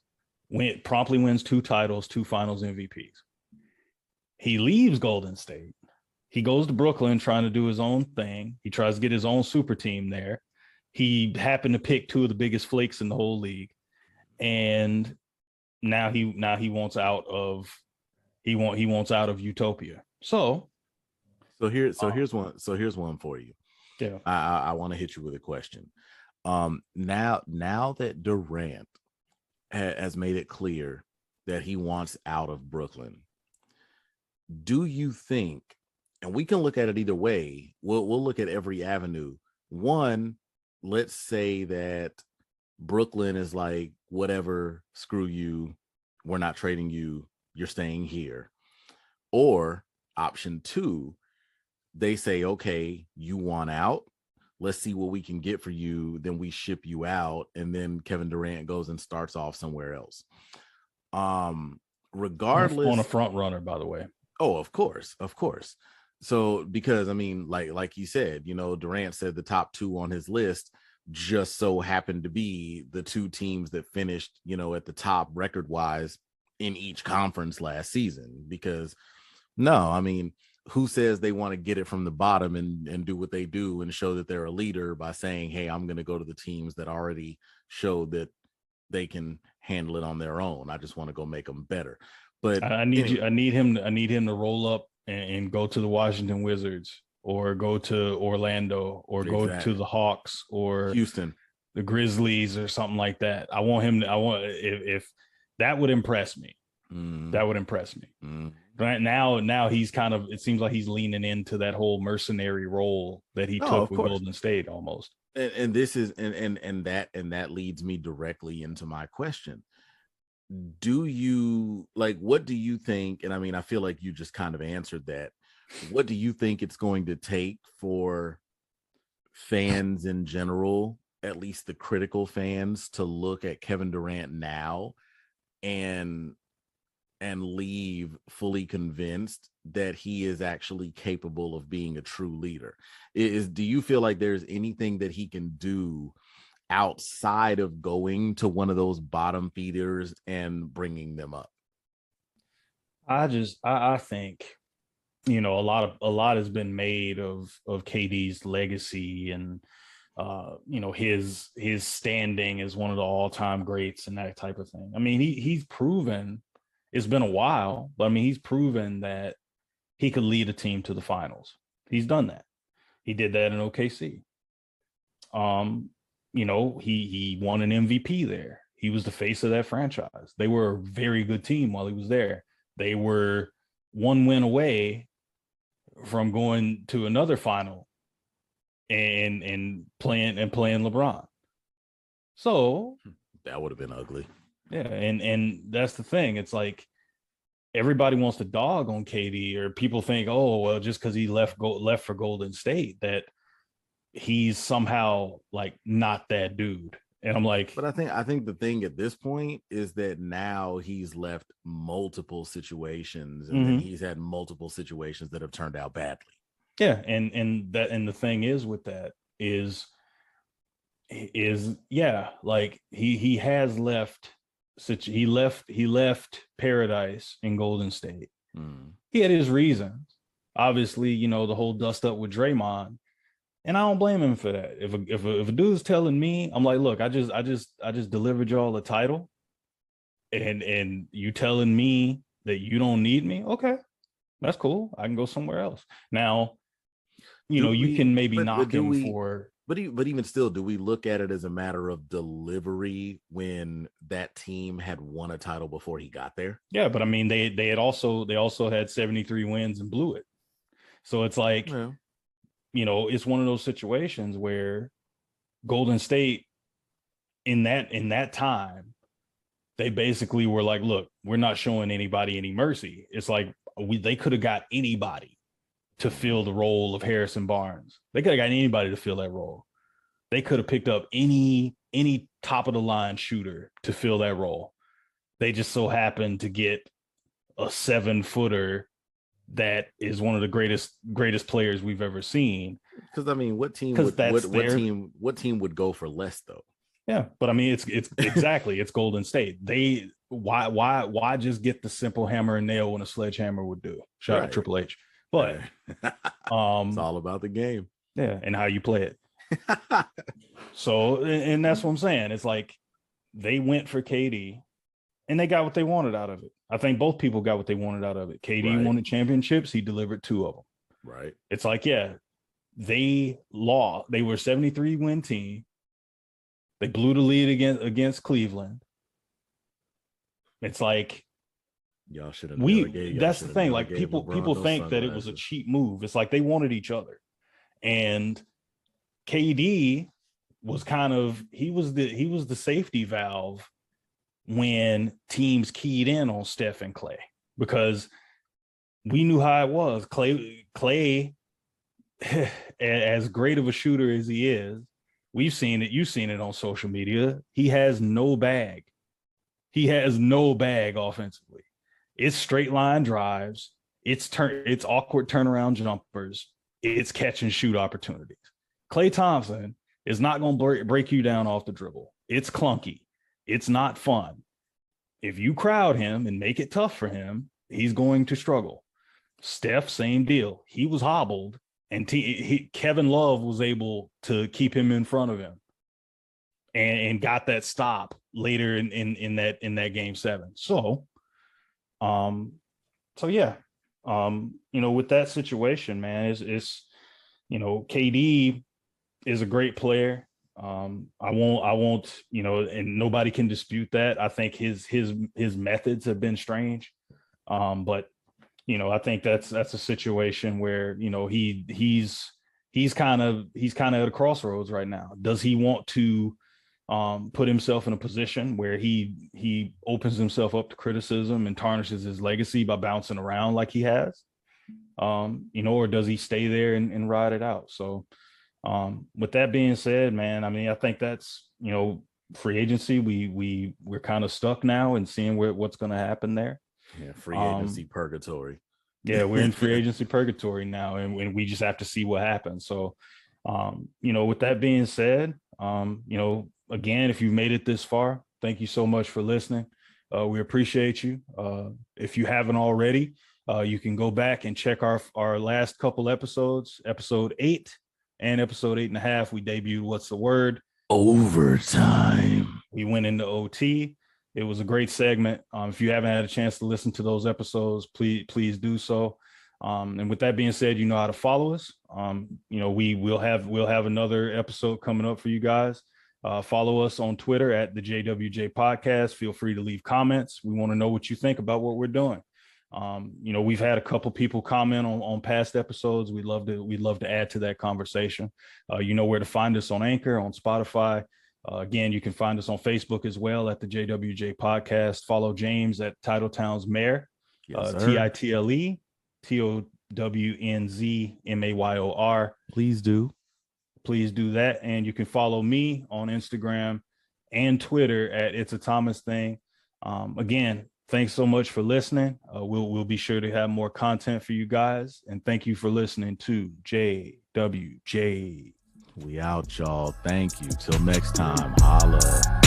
B: promptly wins 2 titles, 2 finals MVPs. He leaves Golden State. He goes to Brooklyn trying to do his own thing. He tries to get his own super team there. He happened to pick 2 of the biggest flakes in the whole league. And now he wants out of utopia. So
A: here's one for you.
B: Yeah.
A: I want to hit you with a question. Now that Durant has made it clear that he wants out of Brooklyn, do you think, and we can look at it either way, we'll look at every avenue. One, let's say that Brooklyn is like, whatever, screw you, we're not trading you, you're staying here. Or option 2, they say, okay, you want out, let's see what we can get for you, then we ship you out, and then Kevin Durant goes and starts off somewhere else. Regardless,
B: on a front runner, by the way.
A: Oh, of course. So, because I mean, like you said, Durant said the top 2 on his list just so happened to be the 2 teams that finished, at the top record wise in each conference last season. Because no, I mean, who says they want to get it from the bottom and do what they do and show that they're a leader by saying, hey, I'm going to go to the teams that already showed that they can handle it on their own. I just want to go make them better. But
B: I need him to roll up and go to the Washington Wizards, or go to Orlando, or go to the Hawks, or
A: Houston,
B: the Grizzlies, or something like that. If that would impress me. That would impress me. Right now he's kind of, it seems like he's leaning into that whole mercenary role that he took with Golden State almost.
A: And this is and that leads me directly into my question. Do you what do you think? And I mean, I feel like you just kind of answered that. What do you think it's going to take for fans in general, at least the critical fans, to look at Kevin Durant now and leave fully convinced that he is actually capable of being a true leader? Do you feel like there's anything that he can do outside of going to one of those bottom feeders and bringing them up?
B: I think, a lot has been made of KD's legacy and, his standing as one of the all-time greats and that type of thing. I mean, he's proven, it's been a while, but I mean, he's proven that he could lead a team to the finals. He's done that. He did that in OKC. He won an MVP there. He was the face of that franchise. They were a very good team while he was there. They were 1 win away from going to another final and playing LeBron. So
A: that would have been ugly.
B: Yeah, and that's the thing. It's like everybody wants to dog on KD, or people think, oh, well, just because he left for Golden State, that he's somehow like not that dude. And I'm like,
A: but I think the thing at this point is that now he's left multiple situations, and then he's had multiple situations that have turned out badly.
B: Yeah, and the thing is with that is yeah, like he has left he left paradise in Golden State. He had his reasons. Obviously, you know, the whole dust up with Draymond. And I don't blame him for that. If a dude's telling me, I'm like, look, I just delivered y'all a title, and you telling me that you don't need me, okay, that's cool. I can go somewhere else. Now, you can maybe knock him for.
A: But even still, do we look at it as a matter of delivery when that team had won a title before he got there?
B: Yeah, but I mean, they also had 73 wins and blew it. So it's like. Yeah. It's one of those situations where Golden State in that time, they basically were like, look, we're not showing anybody any mercy. It's like they could have got anybody to fill the role of Harrison Barnes. They could have got anybody to fill that role. They could have picked up any top of the line shooter to fill that role. They just so happened to get a 7-footer that is one of the greatest players we've ever seen.
A: Because I mean, what team would go for less though?
B: Yeah, but I mean, it's exactly it's Golden State. Why just get the simple hammer and nail when a sledgehammer would do? Shout out Triple H. But
A: it's all about the game.
B: Yeah, and how you play it. So, and that's what I'm saying. It's like they went for KD and they got what they wanted out of it. I think both people got what they wanted out of it. KD wanted championships. He delivered 2 of them.
A: Right.
B: It's like, yeah, they lost. They were a 73-win team. They blew the lead against Cleveland. It's like
A: y'all should have.
B: That's the thing. Like people think that it was a cheap move. It's like they wanted each other, and KD was he was the safety valve when teams keyed in on Steph and Clay, because we knew how it was. Clay, as great of a shooter as he is, we've seen it. You've seen it on social media. He has no bag. He has no bag offensively. It's straight line drives. It's awkward turnaround jumpers. It's catch and shoot opportunities. Klay Thompson is not going to break you down off the dribble. It's clunky. It's not fun. If you crowd him and make it tough for him, he's going to struggle. Steph, same deal. He was hobbled, and Kevin Love was able to keep him in front of him, and got that stop later in that game 7. So yeah, with that situation, man, is KD is a great player. I won't, and nobody can dispute that. I think his methods have been strange. But I think that's a situation where, he's kind of at a crossroads right now. Does he want to put himself in a position where he opens himself up to criticism and tarnishes his legacy by bouncing around like he has? Or does he stay there and ride it out? So with that being said, man, I mean, I think that's, free agency. We're kind of stuck now and seeing what's going to happen there.
A: Yeah, free agency purgatory.
B: Yeah, we're in free agency purgatory now, and we just have to see what happens. So, with that being said, again, if you've made it this far, thank you so much for listening. We appreciate you. If you haven't already, you can go back and check our last couple episodes, episode 8 and episode 8.5. We debuted What's the Word?
A: Overtime.
B: We went into OT. It was a great segment. If you haven't had a chance to listen to those episodes, please do so. And with that being said, you know how to follow us. We'll have another episode coming up for you guys. Follow us on Twitter at the JWJ Podcast. Feel free to leave comments. We want to know what you think about what we're doing. We've had a couple people comment on past episodes. We'd love to add to that conversation. You know where to find us on Anchor, on Spotify. Again, you can find us on Facebook as well at the JWJ Podcast. Follow James at Titletown's Mayor, TITLE TOWNZMAYOR.
A: Please do
B: that. And you can follow me on Instagram and Twitter at It's a Thomas Thing. Again, thanks so much for listening. We'll be sure to have more content for you guys. And thank you for listening to JWJ.
A: We out, y'all. Thank you. Till next time. Holla.